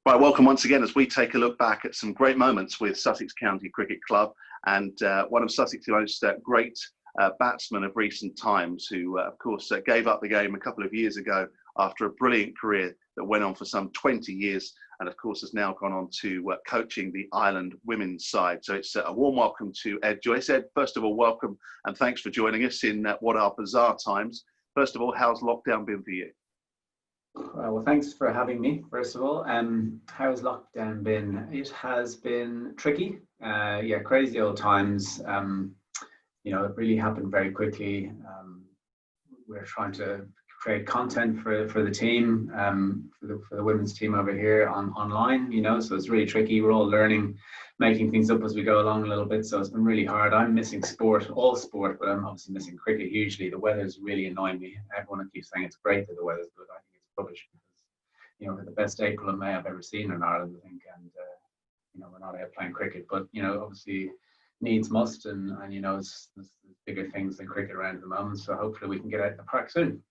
Right, welcome once again as we take a look back at some great moments with Sussex County Cricket Club and one of Sussex's most great batsmen of recent times who, of course, gave up the game a couple of years ago after a brilliant career that went on for some 20 years and, of course, has now gone on to coaching the Ireland women's side. So it's a warm welcome to Ed Joyce. Ed, first of all, welcome and thanks for joining us in what are bizarre times. First of all, how's lockdown been for you? Well, thanks for having me, first of all. How's lockdown been? It has been tricky. Yeah, crazy old times. You know, it really happened very quickly. We're trying to create content for the team, for the women's team over here online, you know, so it's really tricky. We're all learning, making things up as we go along a little bit, so it's been really hard. I'm missing sport, all sport, but I'm obviously missing cricket hugely. The weather's really annoying me. Everyone keeps saying it's great that the weather's good. I think it's rubbish because, you know, we're the best April and May I've ever seen in Ireland, I think, and you know, we're not out playing cricket, but you know, obviously needs must, and you know, there's bigger things than cricket around at the moment, so hopefully we can get out in the park soon.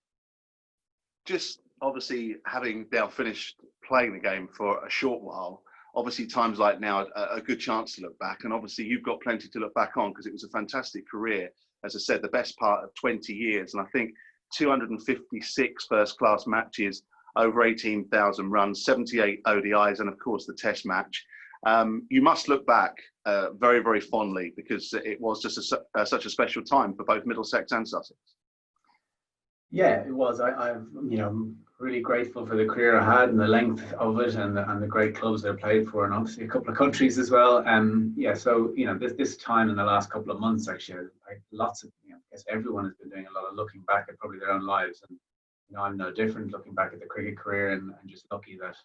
Just obviously having now finished playing the game for a short while, obviously times like now are a good chance to look back, and obviously you've got plenty to look back on because it was a fantastic career, as I said, the best part of 20 years, and I think 256 first-class matches, over 18,000 runs, 78 ODIs, and of course the Test match. You must look back very, very fondly because it was just such a special time for both Middlesex and Sussex. Yeah, it was. I've, you know, really grateful for the career I had and the length of it, and the great clubs I played for, and obviously a couple of countries as well. Yeah, so you know, this time in the last couple of months, actually, lots of, you know, I guess everyone has been doing a lot of looking back at probably their own lives, and you know, I'm no different, looking back at the cricket career, and just lucky that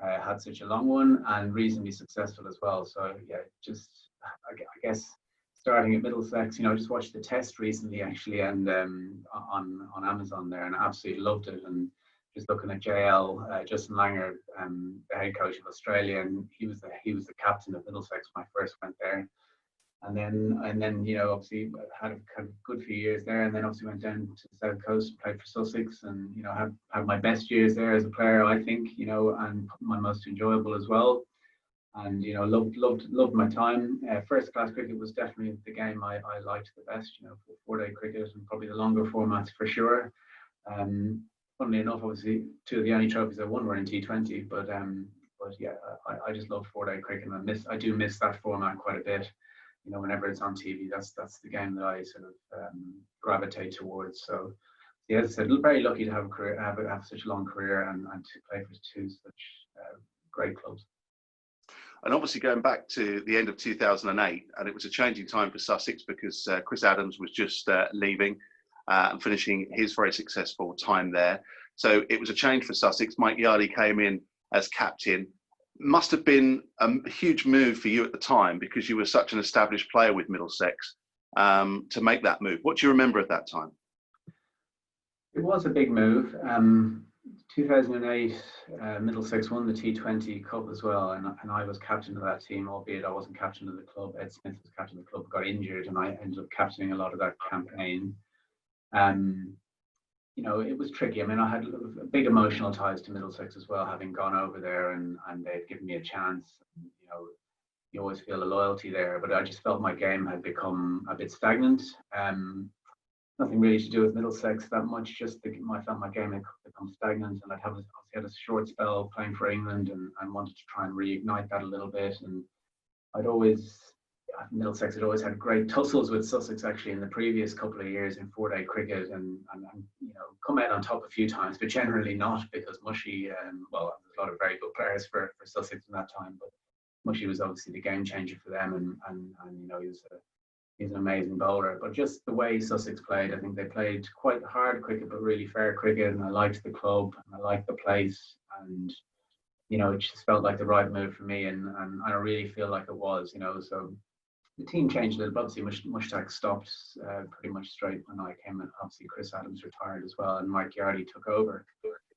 I had such a long one and reasonably successful as well. So yeah, just I guess starting at Middlesex, you know, I just watched the Test recently actually, and on Amazon there, and I absolutely loved it. And just looking at JL, Justin Langer, the head coach of Australia, and he was the captain of Middlesex when I first went there. And then you know, obviously had a good few years there, and then obviously went down to the South Coast and played for Sussex, and you know, had my best years there as a player, I think, you know, and my most enjoyable as well. And you know, loved my time. First class cricket was definitely the game I liked the best, you know, for 4-day cricket, and probably the longer formats for sure. Funnily enough, obviously two of the only trophies I won were in T20, but yeah, I just love 4-day cricket, and I do miss that format quite a bit. You know, whenever it's on TV, that's the game that I sort of gravitate towards. So yeah, as I said, very lucky to have a career, have such a long career, and to play for two such great clubs. And obviously going back to the end of 2008, and it was a changing time for Sussex because Chris Adams was just leaving and finishing his very successful time there. So it was a change for Sussex. Mike Yardley came in as captain. Must have been a huge move for you at the time because you were such an established player with Middlesex to make that move. What do you remember at that time? It was a big move. 2008, Middlesex won the T20 Cup as well, and I was captain of that team, albeit I wasn't captain of the club. Ed Smith was captain of the club, got injured, and I ended up captaining a lot of that campaign. You know, it was tricky. I mean, I had big emotional ties to Middlesex as well, having gone over there, and they'd given me a chance. You know, you always feel a loyalty there, but I just felt my game had become a bit stagnant. Nothing really to do with Middlesex that much, just I felt my game had become stagnant, and I had a short spell playing for England, and wanted to try and reignite that a little bit. And Middlesex had always had great tussles with Sussex actually in the previous couple of years in 4-day cricket, and you know, come out on top a few times, but generally not, because Mushy, well, there's a lot of very good players for Sussex in that time, but Mushy was obviously the game changer for them, and you know, he's an amazing bowler. But just the way Sussex played, I think they played quite hard cricket, but really fair cricket, and I liked the club, and I liked the place, and you know, it just felt like the right move for me, and I really feel like it was, you know. So the team changed a little, but obviously Mushtaq stopped pretty much straight when I came in. Obviously Chris Adams retired as well, and Mike Yardley took over.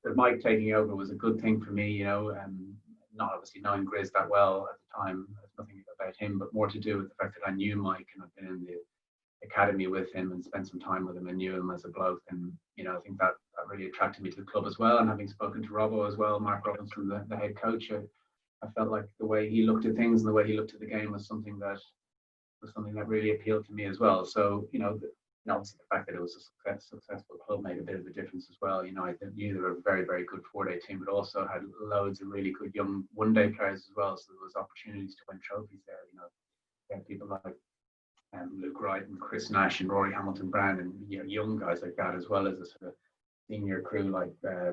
But Mike taking over was a good thing for me, you know, not obviously knowing Grizz that well at the time. There's nothing about him, but more to do with the fact that I knew Mike, and I've been in the academy with him and spent some time with him and knew him as a bloke. And you know, I think that really attracted me to the club as well. And having spoken to Robbo as well, Mark Robinson, the head coach, I felt like the way he looked at things and the way he looked at the game was something that really appealed to me as well. So, and obviously the fact that it was a successful club made a bit of a difference as well. I knew they were a very, very good 4-day team, but also had loads of really good young one-day players as well. So there was opportunities to win trophies there. They had people like Luke Wright and Chris Nash and Rory Hamilton Brown, and young guys like that, as well as a sort of senior crew like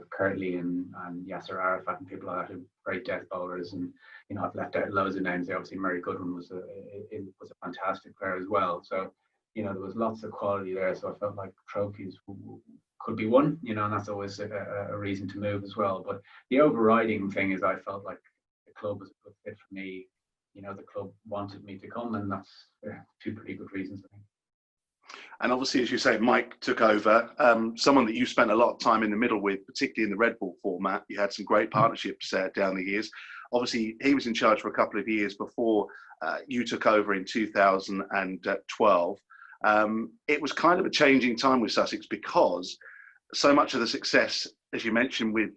Kirtley and Yasser Arafat and people like that, who great death bowlers. And I've left out loads of names. Obviously Murray Goodwin was a fantastic player as well. So there was lots of quality there. So I felt like trophies could be won, and that's always a reason to move as well. But the overriding thing is I felt like the club was a good fit for me. The club wanted me to come, and that's two pretty good reasons, I think. And obviously, as you say, Mike took over, someone that you spent a lot of time in the middle with, particularly in the red ball format. You had some great partnerships down the years. Obviously, he was in charge for a couple of years before you took over in 2012. It was kind of a changing time with Sussex because so much of the success, as you mentioned, with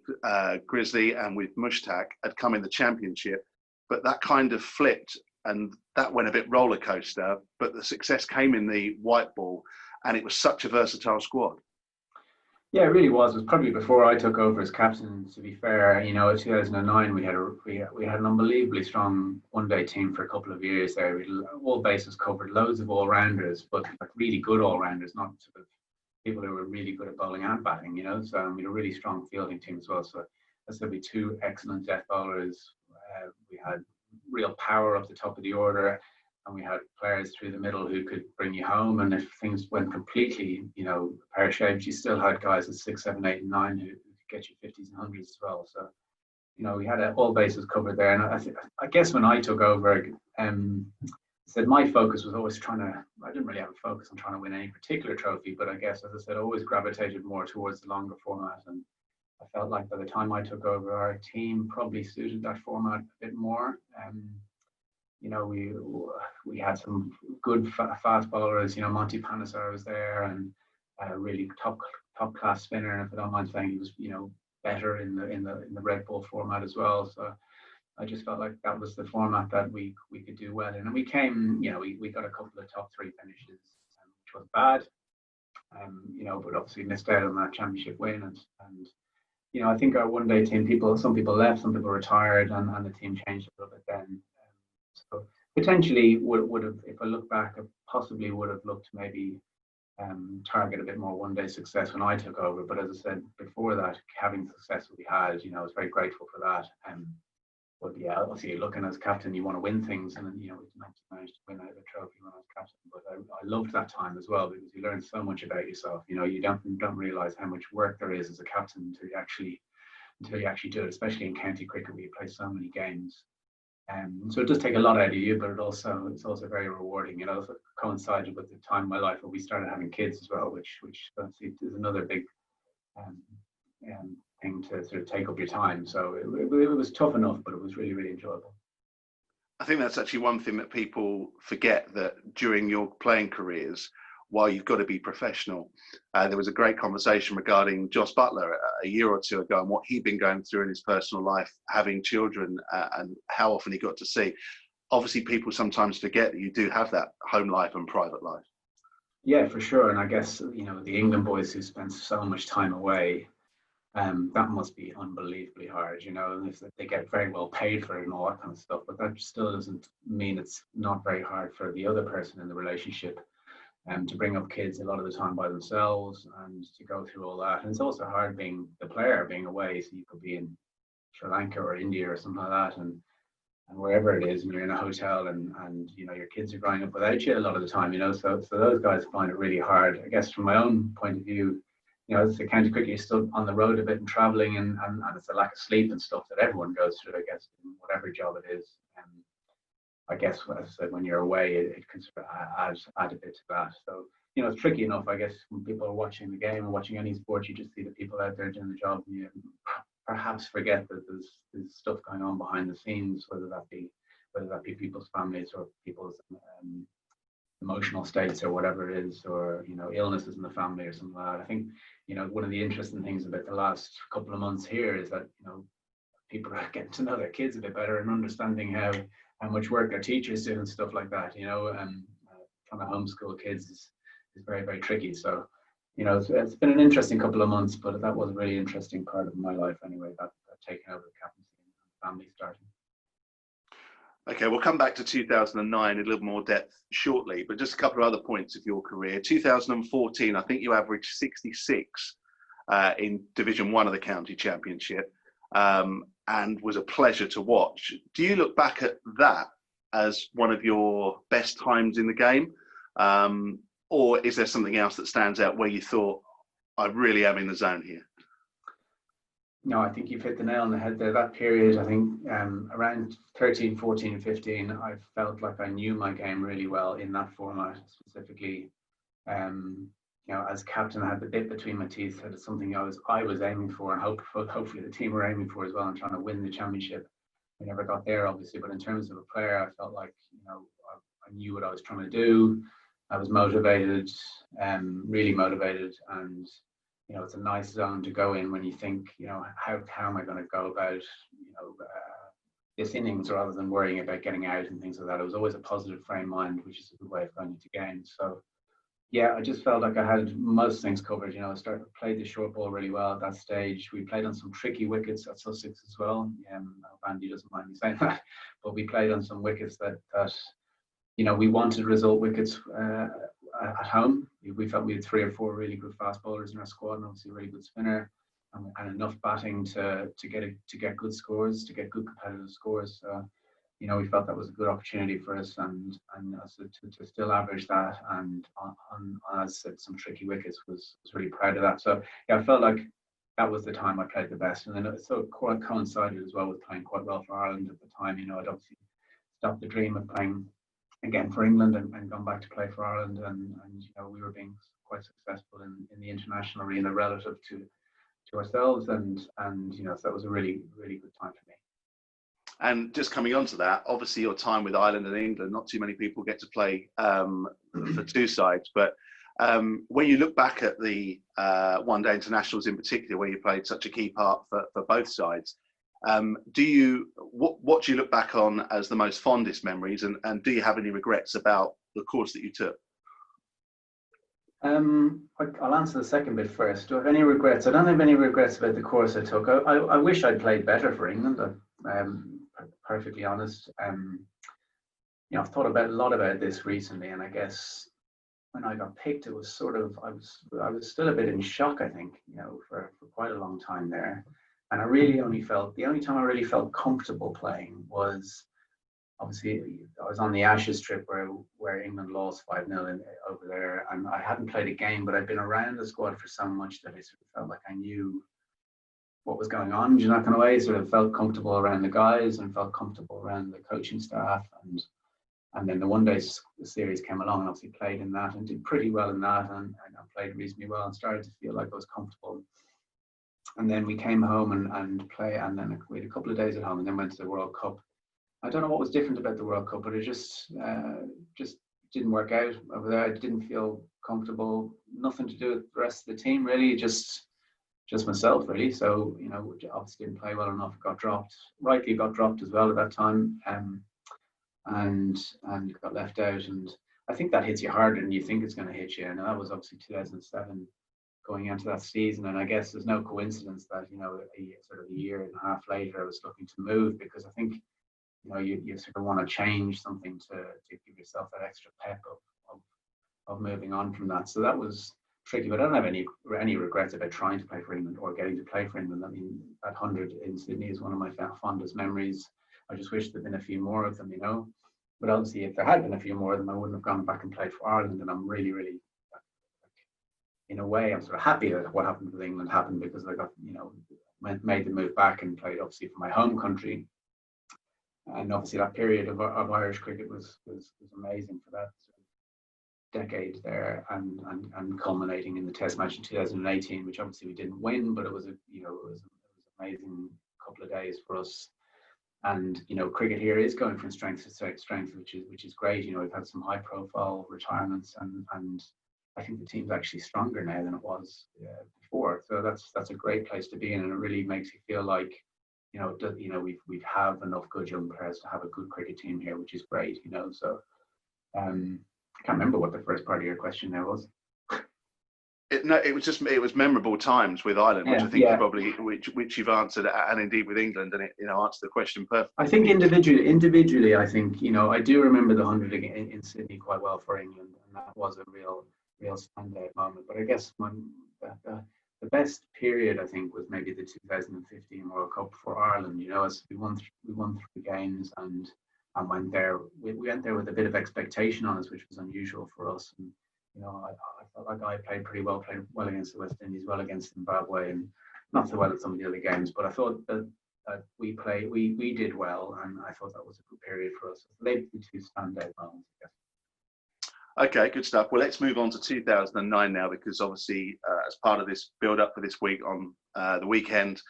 Grizzly and with Mushtaq had come in the championship, but that kind of flipped and that went a bit roller coaster, but the success came in the white ball and it was such a versatile squad. Yeah, it really was. It was probably before I took over as captain, to be fair. In 2009, we had an unbelievably strong one-day team for a couple of years there. We had all bases covered, loads of all-rounders, but like really good all-rounders, not sort of people who were really good at bowling and batting, So we had a really strong fielding team as well. So that's going to be two excellent death bowlers. We had real power up the top of the order, and we had players through the middle who could bring you home. And if things went completely, pear-shaped, you still had guys at 6, 7, 8, and 9 who could get you 50s and 100s as well. So, we had all bases covered there. And I guess when I took over, I said my focus was always I didn't really have a focus on trying to win any particular trophy, but I guess, as I said, I always gravitated more towards the longer format. And I felt like by the time I took over, our team probably suited that format a bit more. We had some good fast bowlers. Monty Panesar was there, and a really top class spinner. And if I don't mind saying, he was better in the red ball format as well. So I just felt like that was the format that we could do well in. And we came, we got a couple of top 3 finishes, which was bad. But obviously missed out on that championship win. And I think our one-day team, some people left, some people retired, and the team changed a little bit then. So potentially would have, if I look back, I possibly would have looked to maybe target a bit more one-day success when I took over. But as I said before that, having the success that we had, I was very grateful for that. But yeah, obviously looking as captain, you want to win things, and we managed to win out a trophy when I was captain. But I loved that time as well, because you learn so much about yourself. You don't realize how much work there is as a captain until you actually do it, especially in county cricket where you play so many games. So it does take a lot out of you, but it's also very rewarding. It coincided with the time in my life where we started having kids as well, which is another big thing to sort of take up your time. So it was tough enough, but it was really, really enjoyable. I think that's actually one thing that people forget, that during your playing careers, while you've got to be professional, there was a great conversation regarding Jos Buttler a year or two ago and what he'd been going through in his personal life, having children, and how often he got to see. Obviously, people sometimes forget that you do have that home life and private life. Yeah, for sure. And I guess, the England boys who spend so much time away, that must be unbelievably hard, if they get very well paid for it and all that kind of stuff. But that still doesn't mean it's not very hard for the other person in the relationship. To bring up kids a lot of the time by themselves and to go through all that. And it's also hard being the player, being away. So you could be in Sri Lanka or India or something like that, and wherever it is, and you're in a hotel, and your kids are growing up without you a lot of the time, so those guys find it really hard. I guess from my own point of view, as the county cricket, you're still on the road a bit and traveling, and it's a lack of sleep and stuff that everyone goes through, I guess, in whatever job it is. I guess, as I said, when you're away, it can sort of add a bit to that. So, it's tricky enough, I guess, when people are watching the game or watching any sport, you just see the people out there doing the job, and you perhaps forget that there's stuff going on behind the scenes, whether that be people's families or people's emotional states or whatever it is, or illnesses in the family or something like that. I think one of the interesting things about the last couple of months here is that people are getting to know their kids a bit better and understanding how much work their teachers do and stuff like that. Trying to homeschool kids is very, very tricky. So, it's been an interesting couple of months, but that was a really interesting part of my life anyway, that taking over the captaincy and family starting. Okay, we'll come back to 2009 in a little more depth shortly, but just a couple of other points of your career. 2014, I think you averaged 66 in Division 1 of the County Championship, and was a pleasure to watch. Do you look back at that as one of your best times in the game? Or is there something else that stands out where you thought, I really am in the zone here? No, I think you've hit the nail on the head there. That period, I think around 13, 14, 15, I felt like I knew my game really well in that format specifically. As captain, I had the bit between my teeth. That is something I was aiming for, and hopefully the team were aiming for as well, and trying to win the championship. We never got there, obviously, but in terms of a player, I felt like I knew what I was trying to do. I was motivated, really motivated, and it's a nice zone to go in when you think, how am I going to go about, this innings rather than worrying about getting out and things like that. It was always a positive frame mind, which is a good way of going into games. So, yeah, I just felt like I had most things covered. I played the short ball really well at that stage. We played on some tricky wickets at Sussex as well. Andy doesn't mind me saying that, but we played on some wickets that we wanted result wickets at home. We felt we had 3 or 4 really good fast bowlers in our squad, and obviously a really good spinner, and enough batting to get good scores, to get good competitive scores. So, we felt that was a good opportunity for us, and to still average that, and on as I said, some tricky wickets, was really proud of that. So yeah, I felt like that was the time I played the best, and then it sort of quite coincided as well with playing quite well for Ireland at the time. I'd obviously stopped the dream of playing again for England and gone back to play for Ireland, and we were being quite successful in the international arena relative to ourselves, and so that was a really, really good time for me. And just coming on to that, obviously your time with Ireland and England, not too many people get to play for two sides, but when you look back at the one-day internationals in particular, where you played such a key part for both sides, what do you look back on as the most fondest memories, and do you have any regrets about the course that you took? I'll answer the second bit first. Do I have any regrets? I don't have any regrets about the course I took. I wish I'd played better for England. Perfectly honest. I've thought a lot about this recently, and I guess when I got picked, it was sort of I was still a bit in shock. I think for quite a long time there, and I really only felt the only time I really felt comfortable playing was obviously I was on the Ashes trip where England lost 5-0 over there, and I hadn't played a game, but I'd been around the squad for so much that I sort of felt like I knew what was going on, in that kind of way. Sort of felt comfortable around the guys and felt comfortable around the coaching staff, and then the one-day series came along, and obviously played in that and did pretty well in that, and I played reasonably well and started to feel like I was comfortable. And then we came home and then we had a couple of days at home, and then went to the World Cup. I don't know what was different about the World Cup, but it just didn't work out over there. I didn't feel comfortable. Nothing to do with the rest of the team, really. Just myself, really. So obviously didn't play well enough. Rightly got dropped as well at that time, and got left out. And I think that hits you harder than you think it's going to hit you. And that was obviously 2007, going into that season. And I guess there's no coincidence that sort of a year and a half later I was looking to move, because I think you sort of want to change something to give yourself that extra pep of moving on from that. So that was tricky, but I don't have any regrets about trying to play for England or getting to play for England. I mean, that 100 in Sydney is one of my fondest memories. I just wish there'd been a few more of them, But obviously, if there had been a few more of them, I wouldn't have gone back and played for Ireland. And I'm really, really, in a way, I'm sort of happy that what happened with England happened, because I got, made the move back and played obviously for my home country. And obviously that period of Irish cricket was amazing for that decade there, and culminating in the Test match in 2018, which obviously we didn't win, but it was an amazing couple of days for us. And cricket here is going from strength to strength, which is great. We've had some high profile retirements, and I think the team's actually stronger now than it was before. So that's a great place to be in, and it really makes you feel like we have enough good young players to have a good cricket team here, which is great. So I can't remember what the first part of your question there was. It was memorable times with Ireland, which I think you probably which you've answered, and indeed with England, and it answered the question perfectly. I think individually, I think I do remember the 100 in Sydney quite well for England, and that was a real standout moment. But I guess the best period, I think, was maybe the 2015 World Cup for Ireland. As we won 3 games and went there. We went there with a bit of expectation on us, which was unusual for us. And I felt like I played well against the West Indies, well against Zimbabwe, and not so well at some of the other games. But I thought that we did well, and I thought that was a good period for us. So they'd be 2 standout moments, I guess. Okay, good stuff. Well, let's move on to 2009 now, because obviously, as part of this build-up for this week on the weekend,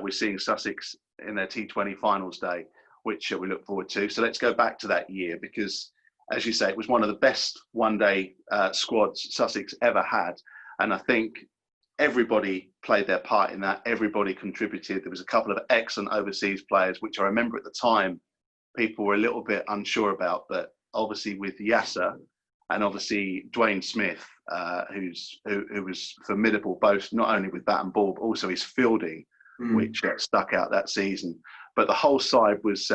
we're seeing Sussex in their T20 finals day, which we look forward to. So let's go back to that year, because, as you say, it was one of the best one-day squads Sussex ever had. And I think everybody played their part in that. Everybody contributed. There was a couple of excellent overseas players, which I remember at the time people were a little bit unsure about. But obviously with Yasser and obviously Dwayne Smith, who was formidable, both not only with bat and ball, but also his fielding, which stuck out that season. But the whole side was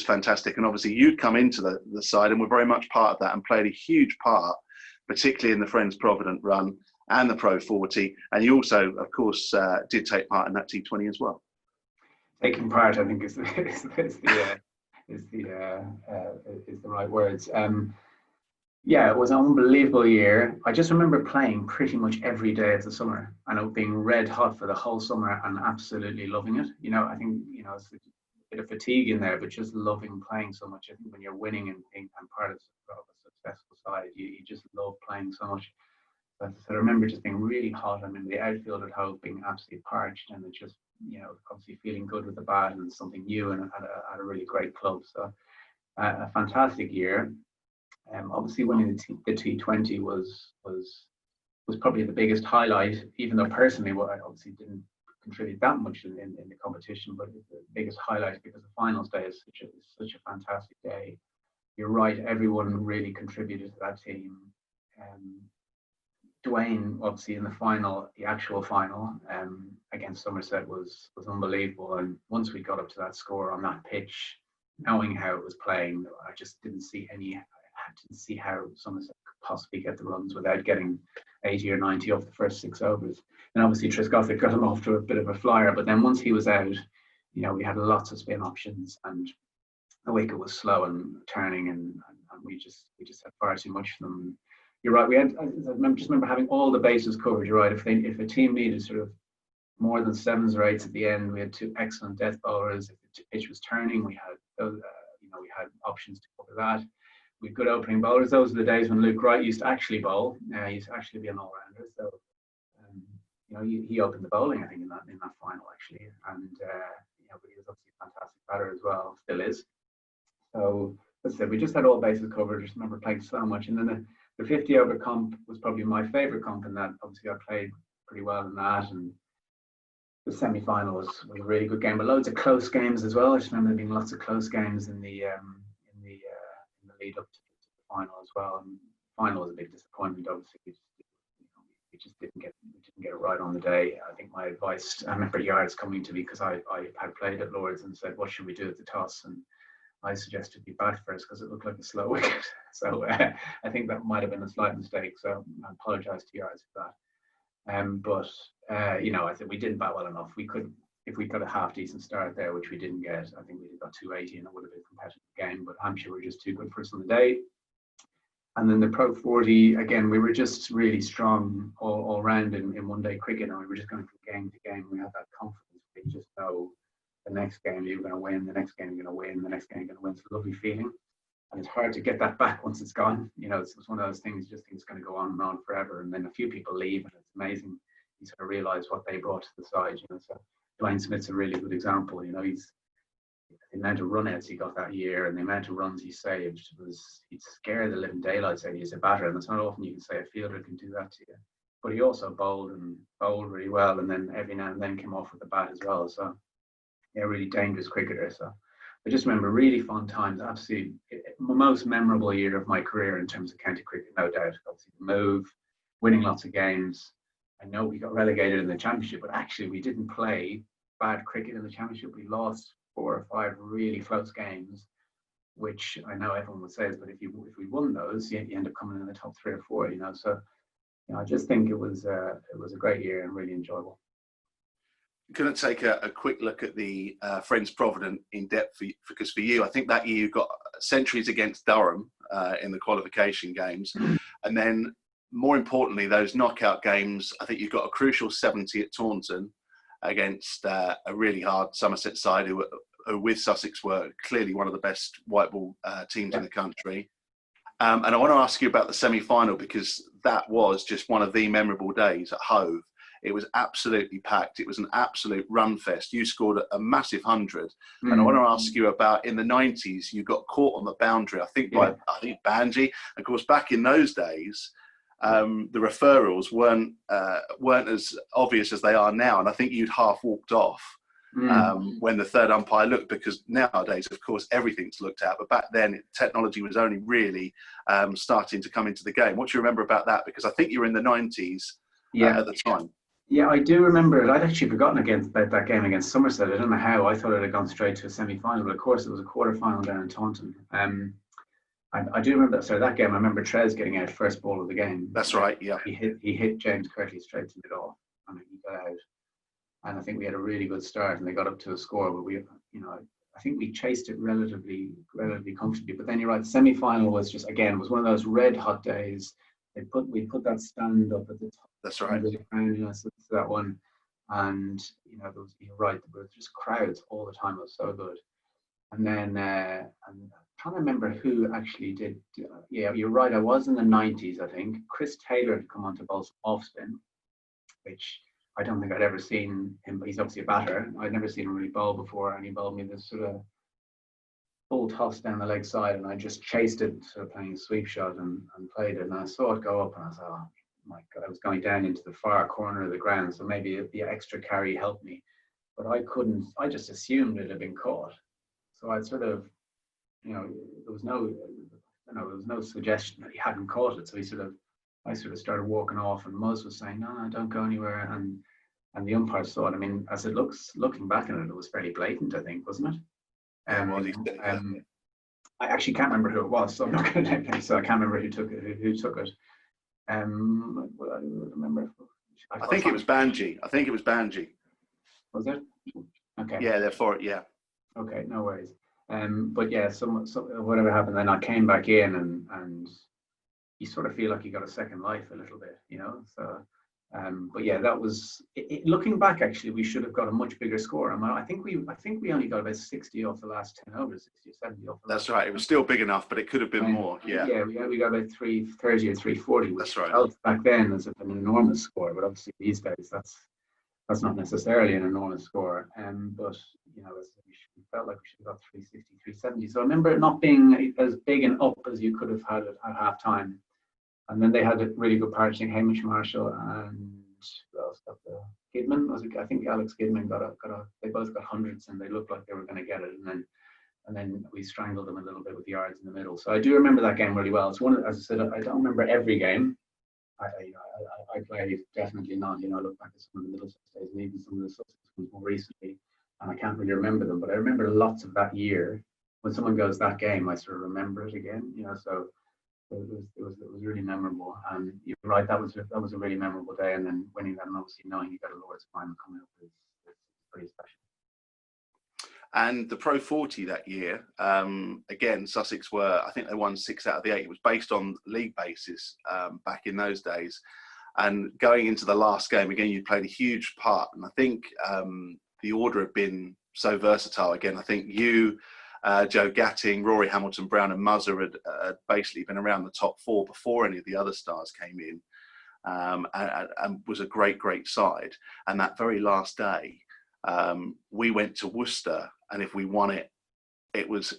fantastic, and obviously you'd come into the side and were very much part of that, and played a huge part, particularly in the Friends Provident run and the Pro 40. And you also, of course, did take part in that T20 as well. Taking part, I think, is the right words. Yeah, it was an unbelievable year. I just remember playing pretty much every day of the summer, and being red hot for the whole summer and absolutely loving it. I think, it's a bit of fatigue in there, but just loving playing so much. I think when you're winning and part of a successful side, you just love playing so much. But I remember just being really hot. I remember the outfield at home being absolutely parched, and it just, obviously feeling good with the bat and something new, and at a really great club. So a fantastic year. Obviously winning the T20 was probably the biggest highlight, even though personally, I obviously didn't contribute that much in the competition, but the biggest highlight because the finals day is such a fantastic day. You're right, everyone really contributed to that team. Dwayne, obviously in the actual final against Somerset was unbelievable. And once we got up to that score on that pitch, knowing how it was playing, I just didn't see how Somerset could possibly get the runs without getting 80 or 90 off the first 6 overs. And obviously Trescothick got him off to a bit of a flyer, but then once he was out, we had lots of spin options, and the wicket was slow and turning, and we just had far too much of them. You're right. I just remember having all the bases covered. You're right. If a team needed sort of more than 7s or 8s at the end, we had 2 excellent death bowlers. If the pitch was turning, we had we had options to cover that. We had good opening bowlers. Those are the days when Luke Wright used to actually bowl. He used to actually be an all-rounder. So he opened the bowling, I think, in that final actually, and but he was obviously a fantastic batter as well. Still is. So as I said, we just had all bases covered. I just remember playing so much, and then the 50 over comp was probably my favourite comp in that. Obviously, I played pretty well in that, and the semi-final was a really good game, but loads of close games as well. I just remember there being lots of close games in the lead up to the final as well. And the final was a big disappointment. Obviously, we just didn't get it right on the day. I think my advice, I remember Yards coming to me because I had played at Lords and said, "What should we do at the toss?" And I suggested we bat first because it looked like a slow wicket. So I think that might have been a slight mistake. So I apologise to Yards for that. But I think we didn't bat well enough. If we got a half decent start there, which we didn't get, I think we'd got 280 and it would have been a competitive game. But Hampshire were just too good for us on the day. And then the Pro 40, again, we were just really strong all round in one-day cricket, and we were just going from game to game. We had that confidence. We just know the next game you're going to win, the next game you're going to win, the next game you're going to win. It's a lovely feeling. And it's hard to get that back once it's gone. It's one of those things, you just think it's going to go on and on forever. And then a few people leave, and it's amazing. You sort of realise what they brought to the side. So Dwayne Smith's a really good example. He's the amount of run-outs he got that year and the amount of runs he saved he'd scare the living daylights out of you as a batter. And it's not often you can say a fielder can do that to you. But he also bowled really well, and then every now and then came off with the bat as well. So a really dangerous cricketer. So I just remember really fun times. Absolutely, the most memorable year of my career in terms of county cricket, no doubt. Obviously, the move, winning lots of games. I know we got relegated in the championship, but actually we didn't play bad cricket in the championship. We lost 4 or 5 really close games, which I know everyone would say, but if we won those, you end up coming in the top 3 or 4. So I just think it was a great year and really enjoyable. Couldn't take a quick look at the Friends Provident in depth because for you, I think that year you got centuries against Durham in the qualification games, and then more importantly, those knockout games. I think you got a crucial 70 at Taunton against a really hard Somerset side who with Sussex were clearly one of the best white ball teams in the country. And I want to ask you about the semi-final because that was just one of the memorable days at Hove. It was absolutely packed. It was an absolute run fest. You scored a massive 100. And I want to ask you about in the 90s, you got caught on the boundary, I think Banji. Of course, back in those days, the referrals weren't as obvious as they are now. And I think you'd half walked off when the third umpire looked, because nowadays, of course, everything's looked at. But back then, technology was only really starting to come into the game. What do you remember about that? Because I think you were in the 90s at the time. Yeah, I do remember it. I'd actually forgotten about that game against Somerset. I don't know how. I thought it had gone straight to a semi-final, but of course it was a quarter-final down in Taunton. I do remember that game. I remember Trez getting out first ball of the game. That's right. Yeah, he hit James Kirtley straight to mid-off, and he got out. And I think we had a really good start, and they got up to a score. But I think we chased it relatively comfortably. But then you're right. The semi-final was was one of those red hot days. We put that stand up at the top. That's right. So that one, and you're right. There were just crowds all the time. It was so good. And then I'm trying to remember who actually did. Yeah, you're right. I was in the 90s. I think Chris Taylor had come on to bowl off spin, which I don't think I'd ever seen him. He's obviously a batter. I'd never seen him really bowl before, and he bowled me this sort of full toss down the leg side, and I just chased it, sort of playing a sweep shot and played it. And I saw it go up, and I thought, oh my God, I was going down into the far corner of the ground, so maybe the extra carry helped me. But I couldn't, I just assumed it had been caught. So I'd sort of, there was no suggestion that he hadn't caught it. So I sort of started walking off, and Muzz was saying, no, don't go anywhere. And the umpire saw it. I mean, as looking back on it, it was fairly blatant, I think, wasn't it? I actually can't remember who it was, so I'm not going to name names. So I can't remember who took it. I remember. I think it was Banji. Was it? Okay. Yeah, they're for it. Yeah. Okay, no worries. But yeah, so whatever happened, then I came back in, and you sort of feel like you got a second life a little bit, So. But yeah, that was looking back. Actually, we should have got a much bigger score. I think we only got about 60 off the last 10 overs, 60 or 70 off. That's right. It was still big enough, but it could have been more. Yeah. Yeah, we got about 330 or 340. Which that's right. Felt back then as an enormous score, but obviously these days that's not necessarily an enormous score. But we felt like we should have got 360, 370. So I remember it not being as big and up as you could have had it at half time. And then they had a really good partnership, Hamish Marshall and who else got the Gidman. I think Alex Gidman they both got hundreds, and they looked like they were going to get it. And then we strangled them a little bit with the yards in the middle. So I do remember that game really well. It's one, as I said, I don't remember every game. I played definitely not. I look back at some of the Middlesex days and even some of the Sussex ones more recently, and I can't really remember them. But I remember lots of that year. When someone goes that game, I sort of remember it again. So. It was really memorable, and you're right. That was a really memorable day, and then winning that, and obviously knowing you got a Lord's final coming up is pretty special. And the Pro 40 that year, again, Sussex I think they won 6 out of the 8. It was based on league basis back in those days, and going into the last game again, you played a huge part, and I think the order had been so versatile. Again, I think you. Joe Gatting, Rory Hamilton-Brown and Muzzer had basically been around the top 4 before any of the other stars came in, and was a great side. And that very last day, we went to Worcester, and if we won it, it was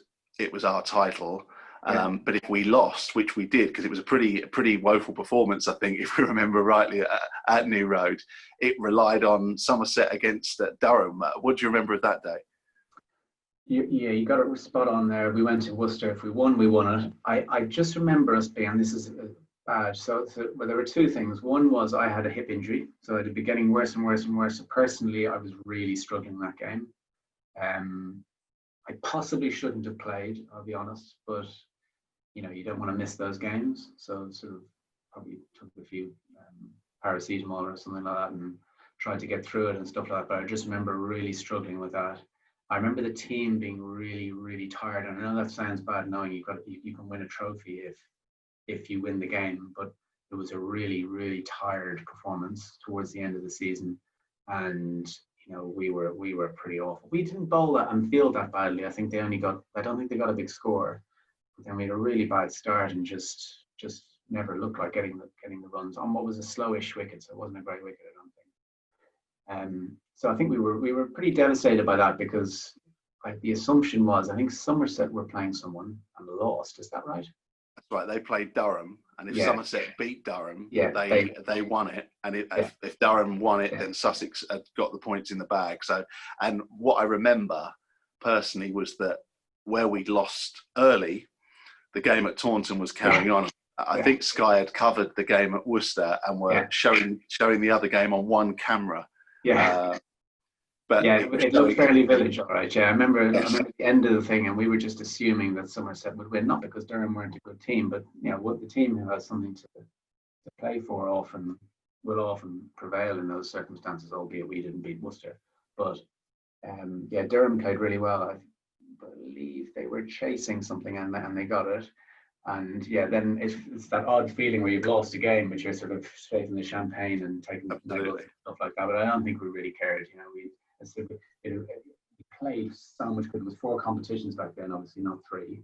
our title. But if we lost, which we did, because it was a pretty woeful performance, I think, if we remember rightly, at New Road, it relied on Somerset against Durham. What do you remember of that day? You got it spot on there. We went to Worcester. If we won, we won it. I just remember us being, and this is bad. Well, there were two things. One was I had a hip injury, so it had been getting worse and worse and worse. So personally, I was really struggling that game. I possibly shouldn't have played, I'll be honest, but you don't want to miss those games. So sort of probably took a few paracetamol or something like that and tried to get through it and stuff like that. But I just remember really struggling with that. I remember the team being really, really tired. And I know that sounds bad, knowing you can win a trophy if you win the game, but it was a really, really tired performance towards the end of the season, and we were pretty awful. We didn't bowl that and field that badly. I don't think they got a big score, but then we had a really bad start and just never looked like getting the runs on what was a slowish wicket, so it wasn't a great wicket, I don't think. So I think we were pretty devastated by that, because the assumption was, I think Somerset were playing someone and lost. Is that right? That's right. They played Durham, and if Somerset beat Durham, they won it. And if Durham won it, then Sussex had got the points in the bag. So, and what I remember personally was that where we'd lost early, the game at Taunton was carrying on. I think Sky had covered the game at Worcester and were showing the other game on one camera. But it looked fairly village, all right. I remember the end of the thing, and we were just assuming that Somerset would win, not because Durham weren't a good team, but what the team who has something to play for will often prevail in those circumstances, albeit we didn't beat Worcester. But Durham played really well. I believe they were chasing something and they got it. And then it's that odd feeling where you've lost a game, but you're sort of straight in the champagne and taking the medals and stuff like that. But I don't think we really cared. We played so much good. It was 4 competitions back then, obviously not 3.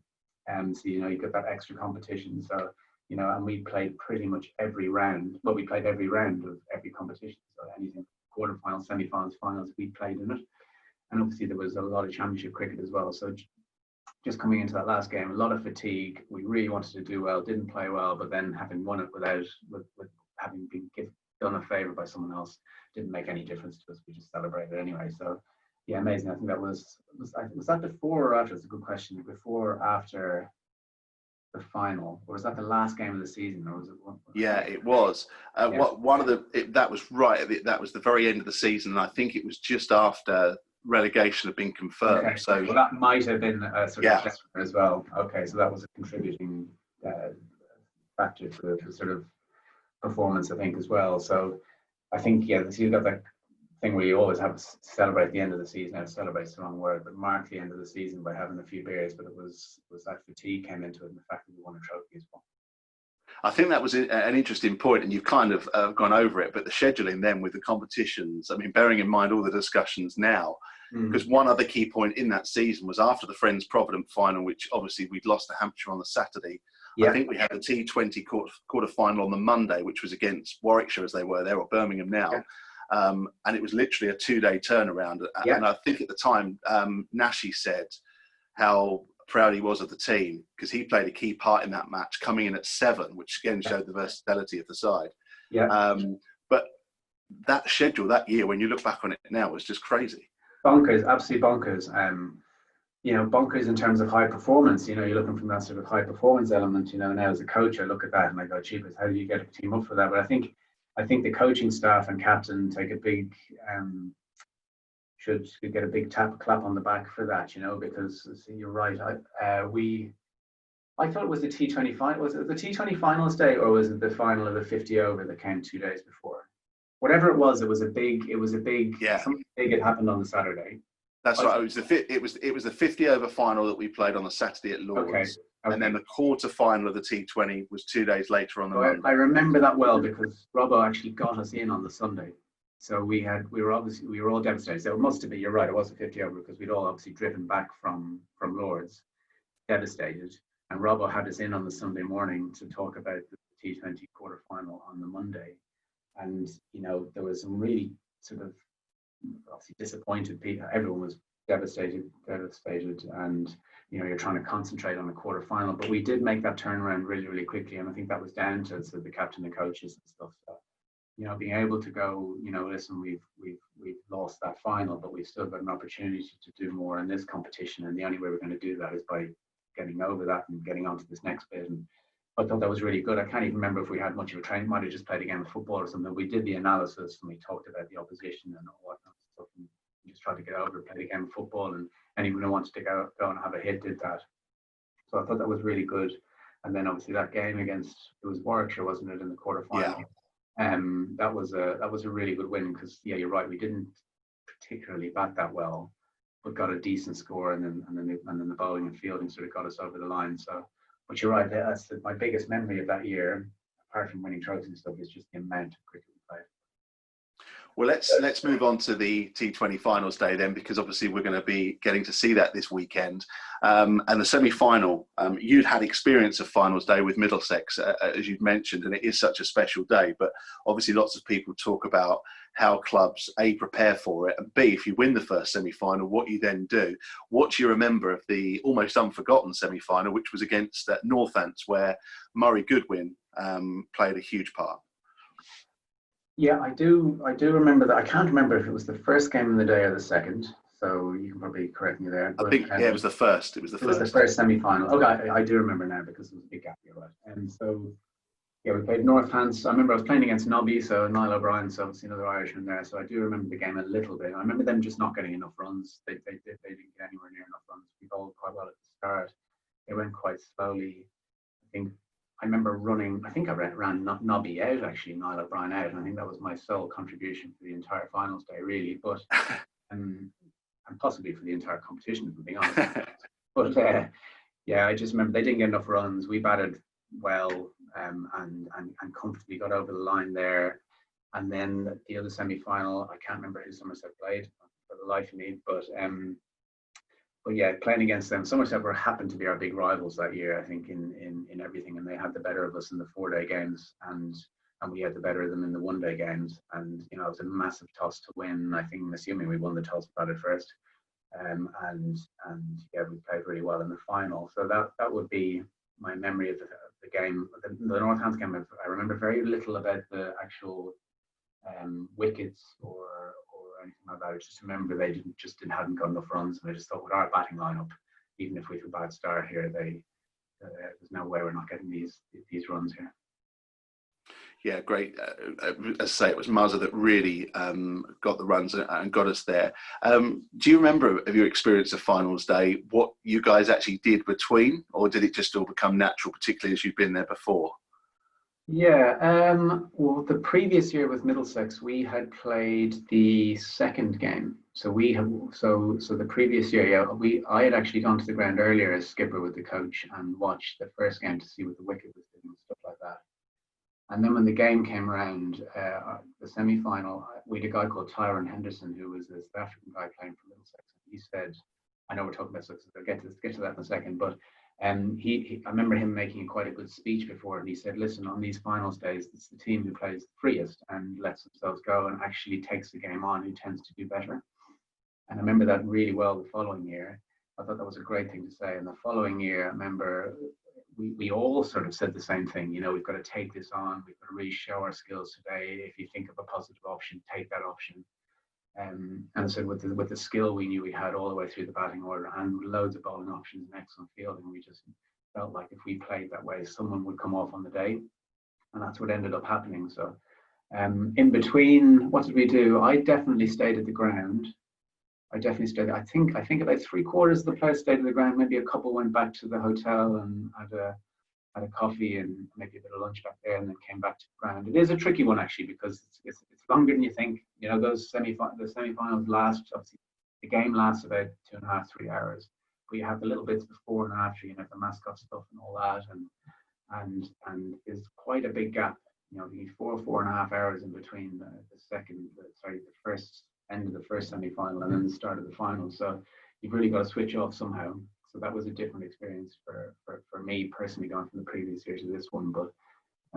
So you got that extra competition. So and we played pretty much every round. Well, we played every round of every competition. So anything, quarterfinals, semi-finals, finals, we played in it. And obviously there was a lot of championship cricket as well. So just coming into that last game, a lot of fatigue. We really wanted to do well, didn't play well, but then having won it with having been done a favour by someone else didn't make any difference to us. We just celebrated anyway. So amazing. I think that was that before or after? It's a good question. Before or after the final, or was that the last game of the season, or was it one? It was. That was right. That was the very end of the season, and I think it was just after relegation had been confirmed. Okay. So that might have been a sort of as well. Okay, so that was a contributing factor to the sort of performance, I think, as well. So I think you've got that thing where you always have to celebrate the end of the season. Now, celebrate's the wrong word, but mark the end of the season by having a few beers. But it was that fatigue came into it, and the fact that we won a trophy as well. I think that was an interesting point, and you've kind of gone over it, but the scheduling then with the competitions, I mean, bearing in mind all the discussions now, because one other key point in that season was after the Friends Provident final, which obviously we'd lost to Hampshire on the Saturday. I think we had the T20 quarter final on the Monday, which was against Warwickshire as they were there, or Birmingham now. And it was literally a 2-day turnaround. And I think at the time, Nashi said how proud he was of the team, because he played a key part in that match, coming in at 7, which again showed the versatility of the side. But that schedule that year, when you look back on it now, was just crazy. Bonkers, absolutely bonkers. Bonkers in terms of high performance. You're looking from that sort of high performance element. Now as a coach, I look at that and I go, "Jeepers, how do you get a team up for that?" But I think the coaching staff and captain take a big should get a big clap on the back for that. Because you're right. I thought it was the T20 final. Was it the T20 finals day, or was it the final of the 50 over that came 2 days before? Whatever it was a big. Something big had happened on the Saturday. That's right. It was the 50 over final that we played on the Saturday at Lord's. Okay. And then the quarter final of the T20 was 2 days later on the Monday. I remember that well, because Robbo actually got us in on the Sunday. So we were all devastated. So it must have been, you're right, it was a 50 over, because we'd all obviously driven back from Lord's, devastated. And Robbo had us in on the Sunday morning to talk about the T20 quarter final on the Monday. And there was some really sort of obviously disappointed people. Everyone was devastated, and you're trying to concentrate on the quarter final. But we did make that turnaround really, really quickly, and I think that was down to the captain and coaches and stuff. So being able to go, listen, we've lost that final, but we've still got an opportunity to do more in this competition, and the only way we're going to do that is by getting over that and getting on to this next bit. And I thought that was really good. I can't even remember if we had much of a training. Might have just played a game of football or something. We did the analysis and we talked about the opposition and all whatnot stuff, and we just tried to get over, play a game of football, and anyone who wanted to go and have a hit did that. So I thought that was really good. And then obviously that game against, it was Warwickshire, wasn't it, in the quarterfinal? Yeah. That was a really good win, because you're right, we didn't particularly bat that well, but got a decent score, and then the bowling and fielding sort of got us over the line. So, but you're right, that's my biggest memory of that year, apart from winning trophies and stuff, is just the amount of cricket we played. Well, let's move on to the T20 finals day then, because obviously we're going to be getting to see that this weekend. And the semi-final, you'd had experience of finals day with Middlesex, as you've mentioned, and it is such a special day. But obviously lots of people talk about how clubs, A, prepare for it, and B, if you win the first semi-final, what you then do. What do you remember of the almost unforgotten semi-final, which was against Northants, where Murray Goodwin played a huge part? Yeah, I do remember that. I can't remember if it was the first game of the day or the second, so you can probably correct me there. But, I think, it was the first. It was the first semi-final. Okay, I do remember now, because it was a big gap, you're right. And so, yeah, we played Northants. I remember I was playing against Nobby, so Niall O'Brien, so obviously another Irishman there. So I do remember the game a little bit. I remember them just not getting enough runs. They didn't get anywhere near enough runs. We bowled quite well at the start. They went quite slowly. I remember running, I think I ran Nobby out, actually, Niall O'Brien out, and I think that was my sole contribution for the entire finals day, really, but and possibly for the entire competition, if I'm being honest. But yeah, I just remember they didn't get enough runs. We batted well, and comfortably got over the line there. And then the other semi-final, I can't remember who Somerset played for the life of me, but yeah, playing against them, Somerset happened to be our big rivals that year, I think, in everything, and they had the better of us in the 4-day games, and we had the better of them in the 1-day games, and it was a massive toss to win. I think, assuming we won the toss, batted first, and yeah, we played really well in the final. So that would be my memory of the game. The Northants game, I remember very little about the actual wickets or anything like that. I just remember they hadn't got enough runs, and I just thought, with our batting lineup, even if we have a bad start here, there's no way we're not getting these runs here. Yeah, great. As I say, it was Mazza that really got the runs and got us there. Do you remember of your experience of finals day, what you guys actually did between, or did it just all become natural, particularly as you've been there before? Yeah, well, the previous year with Middlesex, we had played the second game. So the previous year, yeah, I had actually gone to the ground earlier as skipper with the coach and watched the first game to see what the wicket was doing and stuff like that. And then when the game came around, the semi-final, we had a guy called Tyrone Henderson, who was a South African guy playing for Middlesex. He said, I know we're talking about Sussex, I'll get to that in a second, but I remember him making quite a good speech before, and he said, listen, on these finals days, it's the team who plays the freest and lets themselves go and actually takes the game on who tends to do better. And I remember that really well the following year. I thought that was a great thing to say. And the following year, I remember we all sort of said the same thing. We've got to take this on. We've got to really show our skills today. If you think of a positive option, take that option. And so with the skill we knew we had all the way through the batting order and loads of bowling options and excellent fielding, we just felt like if we played that way, someone would come off on the day, and that's what ended up happening. So in between, what did we do? I definitely stayed at the ground. I think about 3/4 of the players stayed at the ground. Maybe a couple went back to the hotel and had a coffee and maybe a bit of lunch back there, and then came back to the ground. It is a tricky one, actually, because it's longer than you think. Those semi-finals last, obviously, the game lasts about 2.5, 3 hours. But you have the little bits before and after, the mascot stuff and all that, and there's quite a big gap. You need 4.5 hours in between the first end of the first semi-final and then the start of the final. So you've really got to switch off somehow. So that was a different experience for me personally, going from the previous year to this one. But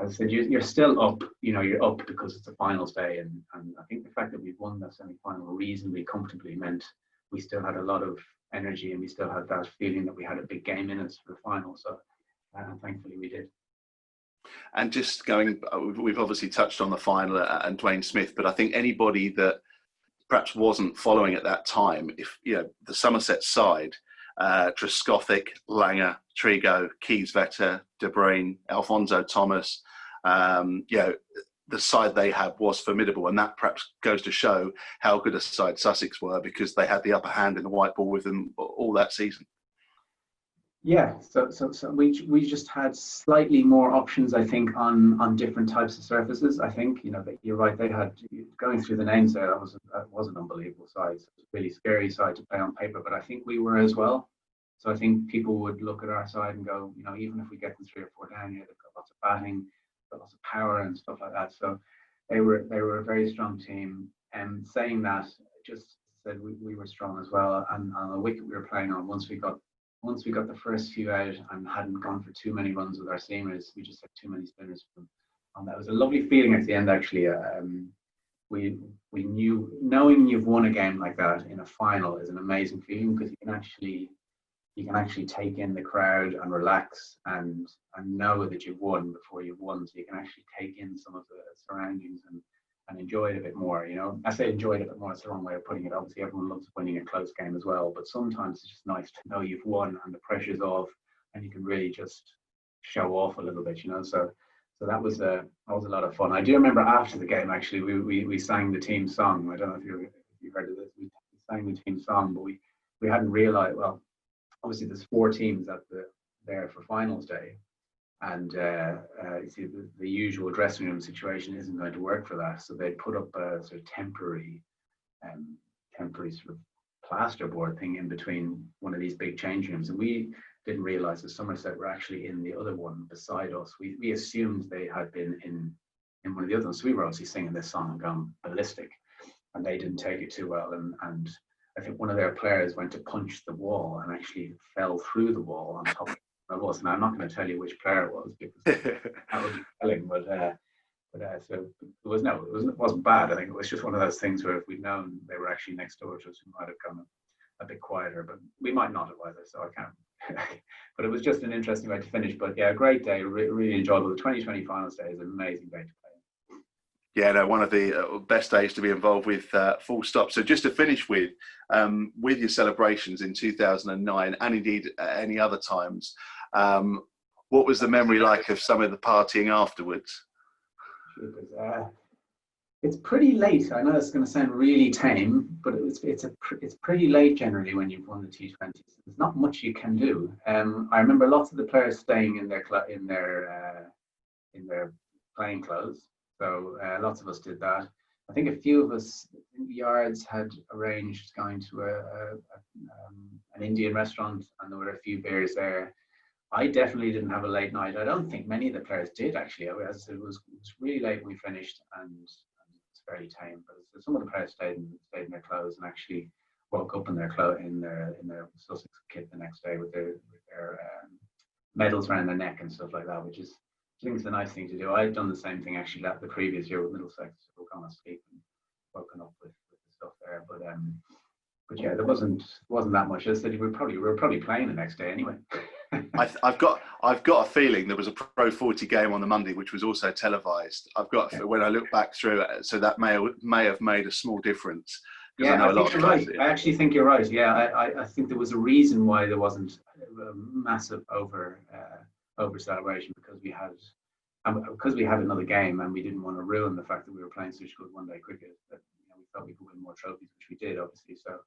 as I said, you're still up. You're up because it's a finals day, and I think the fact that we've won the semi-final reasonably comfortably meant we still had a lot of energy, and we still had that feeling that we had a big game in us for the final. So thankfully we did. And just going, we've obviously touched on the final and Dwayne Smith, but I think anybody that perhaps wasn't following at that time, if the Somerset side, Trescothick, Langer, Trigo, Keys-Vetter, De Bruyne, Alfonso Thomas, the side they had was formidable, and that perhaps goes to show how good a side Sussex were, because they had the upper hand in the white ball with them all that season. Yeah, so we just had slightly more options, I think, on different types of surfaces. I think that you're right. They had, going through the names there, that was an unbelievable side. It was a really scary side to play on paper, but I think we were as well. So I think people would look at our side and go, even if we get them 3 or 4 down here, they've got lots of batting, got lots of power and stuff like that. So they were a very strong team. And saying that, just said we were strong as well. And on the wicket we were playing on, once we got the first few out and hadn't gone for too many runs with our seamers, we just had too many spinners for them. And that was a lovely feeling at the end, actually. We knew, knowing you've won a game like that in a final is an amazing feeling, because you can actually take in the crowd and relax and know that you've won before you've won. So you can actually take in some of the surroundings and enjoy it a bit more. I say enjoy it a bit more, it's the wrong way of putting it. Obviously everyone loves winning a close game as well, but sometimes it's just nice to know you've won and the pressure's off and you can really just show off a little bit, so that was a lot of fun. I do remember after the game, actually, we sang the team song. I don't know if you've heard of this. We sang the team song, but we hadn't realized, well, obviously there's 4 teams there for finals day, and you see the usual dressing room situation isn't going to work for that, so they put up a sort of temporary sort of plasterboard thing in between one of these big change rooms, and we didn't realize that Somerset were actually in the other one beside us. We assumed they had been in one of the other ones, so we were obviously singing this song and gone ballistic, and they didn't take it too well, and I think one of their players went to punch the wall and actually fell through the wall on top of us. And I'm not going to tell you which player it was, because that would be telling. But so it wasn't bad. I think it was just one of those things where if we'd known they were actually next door to us, we might have gone a bit quieter. But we might not have either, so I can't. But it was just an interesting way to finish. But yeah, a great day. Really enjoyable. The 2020 finals day is an amazing day to play. Yeah, no, one of the best days to be involved with, full stop. So just to finish with your celebrations in 2009 and indeed any other times, what was the memory like of some of the partying afterwards? It's pretty late. I know it's going to sound really tame, but it's pretty late generally when you've won the T20s. There's not much you can do. I remember lots of the players staying in their playing clothes. So lots of us did that. I think a few of us in the yards had arranged going to an Indian restaurant, and there were a few beers there. I definitely didn't have a late night. I don't think many of the players did, actually. As I said, it was really late when we finished, and it's fairly tame. But some of the players stayed in their clothes and actually woke up in their Sussex kit the next day with their medals around their neck and stuff like that, which is, I think it's a nice thing to do. I'd done the same thing actually the previous year with Middlesex. So we've gone to sleep and woken up with the stuff there. But yeah, there wasn't that much. As I said, we were probably playing the next day anyway. I've got a feeling there was a Pro 40 game on the Monday, which was also televised. When I look back through it, so that may have made a small difference. Yeah, I think you're right. I actually think you're right. Yeah, I think there was a reason why there wasn't a massive over celebration, because we had another game and we didn't want to ruin the fact that we were playing such good one-day cricket. That we thought we could win more trophies, which we did, obviously. So,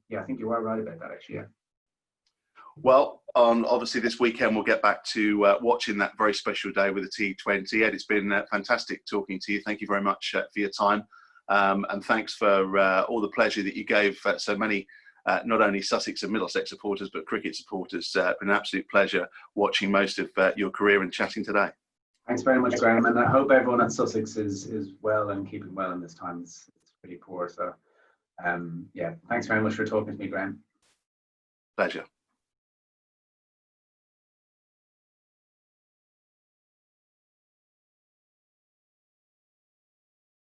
yeah, I think you are right about that, actually. Yeah. Well, obviously this weekend we'll get back to watching that very special day with the T20. Ed, it's been fantastic talking to you. Thank you very much for your time, and thanks for all the pleasure that you gave so many. Not only Sussex and Middlesex supporters, but cricket supporters. It's been an absolute pleasure watching most of your career and chatting today. Thanks very much, Graham. And I hope everyone at Sussex is well and keeping well in this time. It's pretty poor. So, yeah, thanks very much for talking to me, Graham. Pleasure.